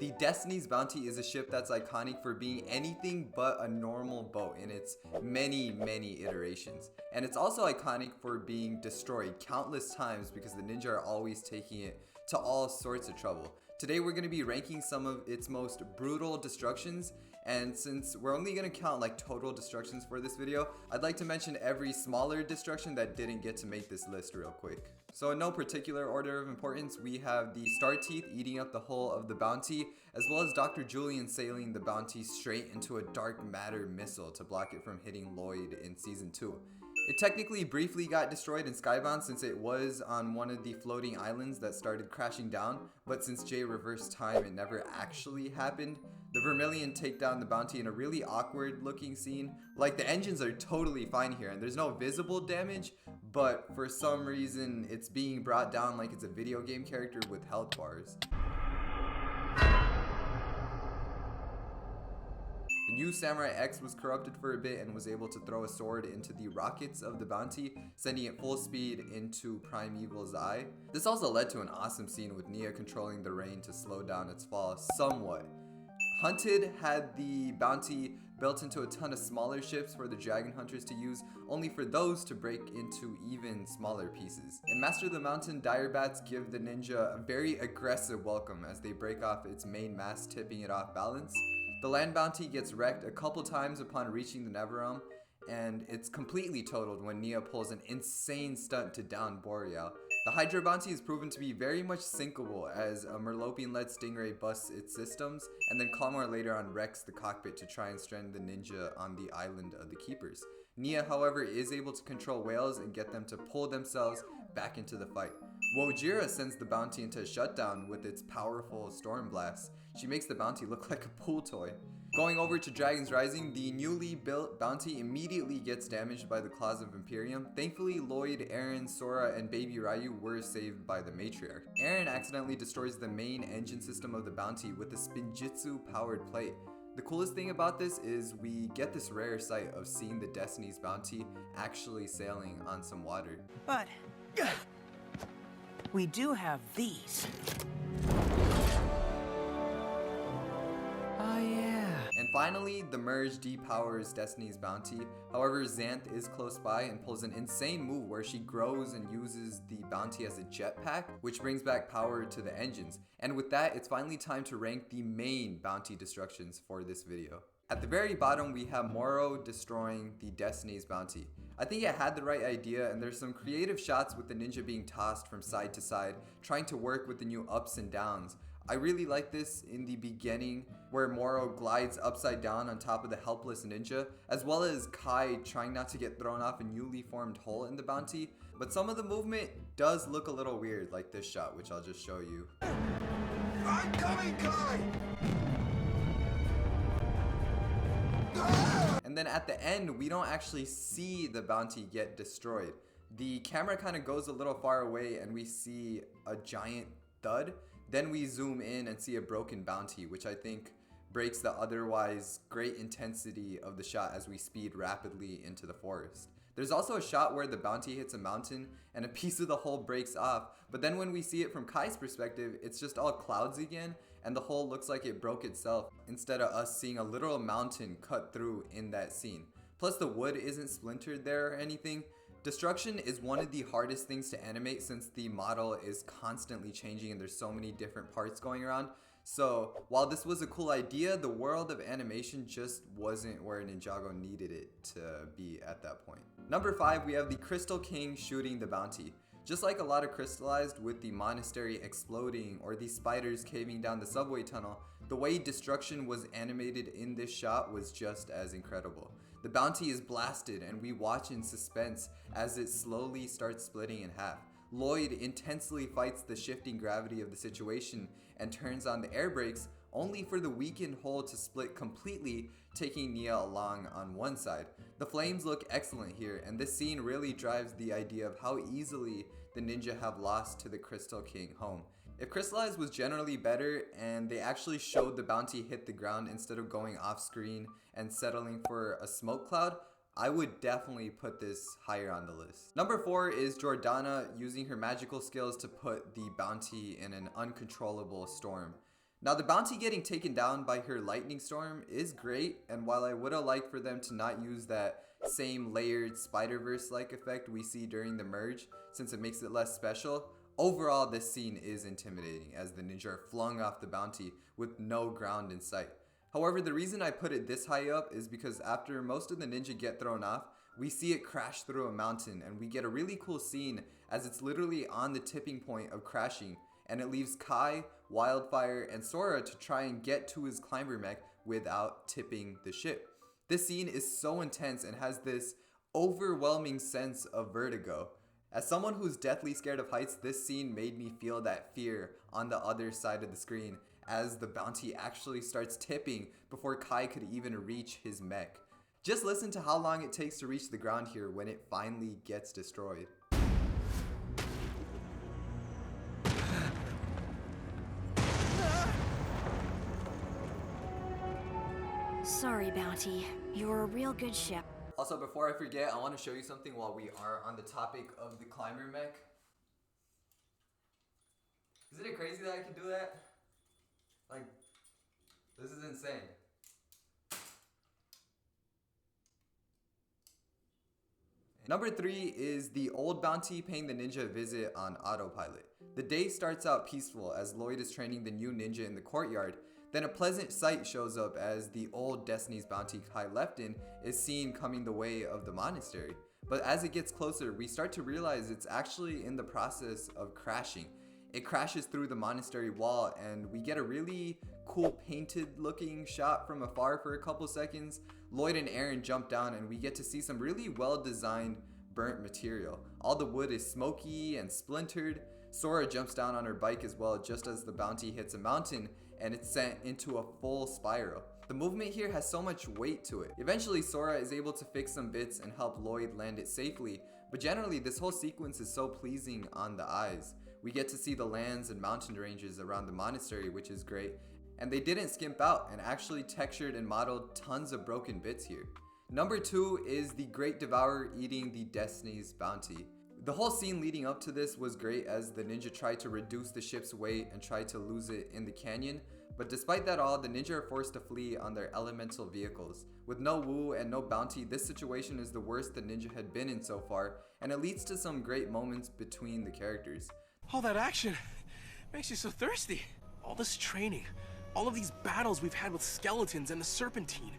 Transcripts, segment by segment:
The Destiny's Bounty is a ship that's iconic for being anything but a normal boat in its many iterations. And it's also iconic for being destroyed countless times because the ninja are always taking it to all sorts of trouble. Today we're going to be ranking some of its most brutal destructions, and since we're only going to count like total destructions for this video, I'd like to mention every smaller destruction that didn't get to make this list real quick. So in no particular order of importance, we have the Star Teeth eating up the hull of the Bounty, as well as Dr. Julian sailing the Bounty straight into a dark matter missile to block it from hitting Lloyd in Season 2. It technically briefly got destroyed in Skybound since it was on one of the floating islands that started crashing down, but since Jay reversed time, it never actually happened. The Vermilion take down the Bounty in a really awkward looking scene. Like, the engines are totally fine here and there's no visible damage, but for some reason it's being brought down like it's a video game character with health bars. The new Samurai X was corrupted for a bit and was able to throw a sword into the rockets of the Bounty, sending it full speed into Primeval's eye. This also led to an awesome scene with Nia controlling the rain to slow down its fall somewhat. Hunted had the Bounty built into a ton of smaller ships for the Dragon Hunters to use, only for those to break into even smaller pieces. In Master of the Mountain, Dire Bats give the ninja a very aggressive welcome as they break off its main mast, tipping it off balance. The Land Bounty gets wrecked a couple times upon reaching the Neverrealm, and it's completely totaled when Nia pulls an insane stunt to down Boreal. The Hydra Bounty is proven to be very much sinkable as a Merlopian-led Stingray busts its systems, and then Claymore later on wrecks the cockpit to try and strand the ninja on the island of the Keepers. Nia, however, is able to control whales and get them to pull themselves back into the fight. Wojira sends the Bounty into a shutdown with its powerful Storm Blast. She makes the Bounty look like a pool toy. Going over to Dragon's Rising, the newly built Bounty immediately gets damaged by the Claws of Imperium. Thankfully, Lloyd, Eren, Sora, and Baby Ryu were saved by the Matriarch. Eren accidentally destroys the main engine system of the Bounty with a Spinjitzu powered plate. The coolest thing about this is we get this rare sight of seeing the Destiny's Bounty actually sailing on some water. But we do have these. Oh yeah. And finally, the merge depowers Destiny's Bounty. However, Xanth is close by and pulls an insane move where she grows and uses the Bounty as a jetpack, which brings back power to the engines. And with that, it's finally time to rank the main Bounty destructions for this video. At the very bottom, we have Moro destroying the Destiny's Bounty. I think it had the right idea, and there's some creative shots with the ninja being tossed from side to side, trying to work with the new ups and downs. I really like this in the beginning where Moro glides upside down on top of the helpless ninja, as well as Kai trying not to get thrown off a newly formed hole in the Bounty. But some of the movement does look a little weird, like this shot, which I'll just show you. I'm coming, Kai! And then at the end, we don't actually see the Bounty get destroyed. The camera kind of goes a little far away and we see a giant thud. Then we zoom in and see a broken Bounty, which I think breaks the otherwise great intensity of the shot as we speed rapidly into the forest. There's also a shot where the Bounty hits a mountain and a piece of the hull breaks off, but then when we see it from Kai's perspective, it's just all clouds again and the hull looks like it broke itself instead of us seeing a literal mountain cut through in that scene. Plus the wood isn't splintered there or anything. Destruction is one of the hardest things to animate since the model is constantly changing and there's so many different parts going around. So while this was a cool idea, the world of animation just wasn't where Ninjago needed it to be at that point. Number 5, we have the Crystal King shooting the Bounty. Just like a lot of crystallized with the monastery exploding or the spiders caving down the subway tunnel, the way destruction was animated in this shot was just as incredible. The Bounty is blasted and we watch in suspense as it slowly starts splitting in half. Lloyd intensely fights the shifting gravity of the situation and turns on the air brakes, only for the weakened hull to split completely, taking Nia along on one side. The flames look excellent here, and this scene really drives the idea of how easily the ninja have lost to the Crystal King home. If Crystallized was generally better and they actually showed the Bounty hit the ground instead of going off screen and settling for a smoke cloud, I would definitely put this higher on the list. Number 4 is Jordana using her magical skills to put the Bounty in an uncontrollable storm. Now the bounty getting taken down by her lightning storm is great, and while I would have liked for them to not use that same layered Spider-Verse like effect we see during the merge, since it makes it less special, overall this scene is intimidating as the ninja are flung off the bounty with no ground in sight. However, the reason I put it this high up is because after most of the ninja get thrown off, we see it crash through a mountain, and we get a really cool scene as it's literally on the tipping point of crashing, and it leaves Kai, Wildfire, and Sora to try and get to his climber mech without tipping the ship. This scene is so intense and has this overwhelming sense of vertigo. As someone who's deathly scared of heights, this scene made me feel that fear on the other side of the screen as the bounty actually starts tipping before Kai could even reach his mech. Just listen to how long it takes to reach the ground here when it finally gets destroyed. Sorry, Bounty. You're a real good ship. Also, before I forget, I want to show you something while we are on the topic of the climber mech. Isn't it crazy that I can do that? Like, this is insane. Number 3 is the old bounty paying the ninja a visit on autopilot. The day starts out peaceful as Lloyd is training the new ninja in the courtyard. Then a pleasant sight shows up as the old Destiny's bounty Kai left in is seen coming the way of the monastery. But as it gets closer, we start to realize it's actually in the process of crashing. It crashes through the monastery wall, and we get a really cool painted looking shot from afar for a couple seconds. Lloyd and Aaron jump down and we get to see some really well designed burnt material. All the wood is smoky and splintered. Sora jumps down on her bike as well just as the bounty hits a mountain and it's sent into a full spiral. The movement here has so much weight to it. Eventually Sora is able to fix some bits and help Lloyd land it safely, but generally this whole sequence is so pleasing on the eyes. We get to see the lands and mountain ranges around the monastery, which is great, and they didn't skimp out and actually textured and modeled tons of broken bits here. Number 2 is the Great Devourer eating the Destiny's bounty. The whole scene leading up to this was great as the ninja tried to reduce the ship's weight and tried to lose it in the canyon, but despite that all, the ninja are forced to flee on their elemental vehicles. With no Wu and no bounty, this situation is the worst the ninja had been in so far, and it leads to some great moments between the characters. All that action makes you so thirsty. All this training, all of these battles we've had with skeletons and the Serpentine.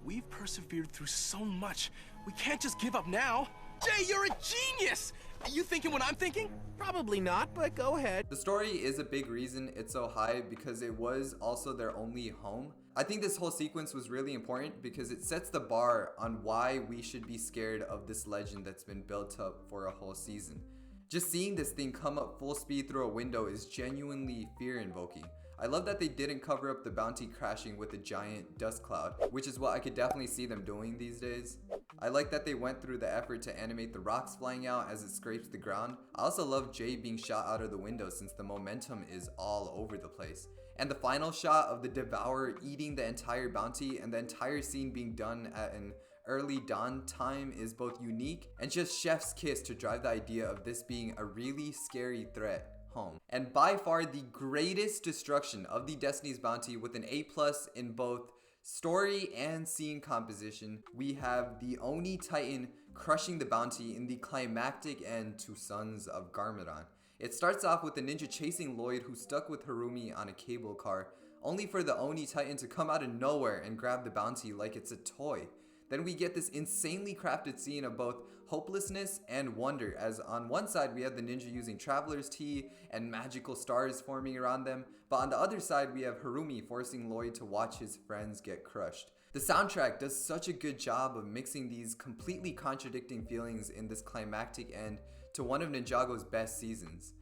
We've persevered through so much. We can't just give up now. Jay, you're a genius! Are you thinking what I'm thinking? Probably not, but go ahead. The story is a big reason it's so high because it was also their only home. I think this whole sequence was really important because it sets the bar on why we should be scared of this legend that's been built up for a whole season. Just seeing this thing come up full speed through a window is genuinely fear-invoking. I love that they didn't cover up the bounty crashing with a giant dust cloud, which is what I could definitely see them doing these days. I like that they went through the effort to animate the rocks flying out as it scrapes the ground. I also love Jay being shot out of the window since the momentum is all over the place. And the final shot of the Devourer eating the entire bounty and the entire scene being done at an early dawn time is both unique and just chef's kiss to drive the idea of this being a really scary threat home. And by far the greatest destruction of the Destiny's bounty with an A+ in both story and scene composition, we have the Oni Titan crushing the bounty in the climactic end to Sons of Garmadon. It starts off with the ninja chasing Lloyd, who's stuck with Harumi on a cable car, only for the Oni Titan to come out of nowhere and grab the bounty like it's a toy. Then we get this insanely crafted scene of both hopelessness and wonder, as on one side we have the ninja using traveler's tea and magical stars forming around them, but on the other side we have Harumi forcing Lloyd to watch his friends get crushed. The soundtrack does such a good job of mixing these completely contradicting feelings in this climactic end to one of Ninjago's best seasons.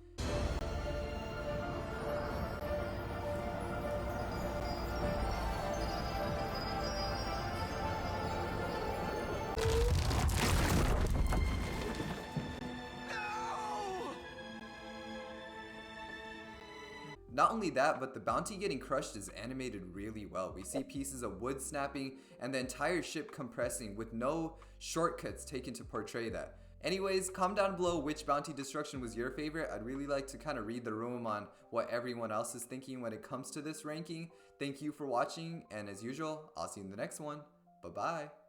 Not only that, but the bounty getting crushed is animated really well. We see pieces of wood snapping and the entire ship compressing with no shortcuts taken to portray that. Anyways, comment down below which bounty destruction was your favorite. I'd really like to kind of read the room on what everyone else is thinking when it comes to this ranking. Thank you for watching, and as usual, I'll see you in the next one. Bye-bye.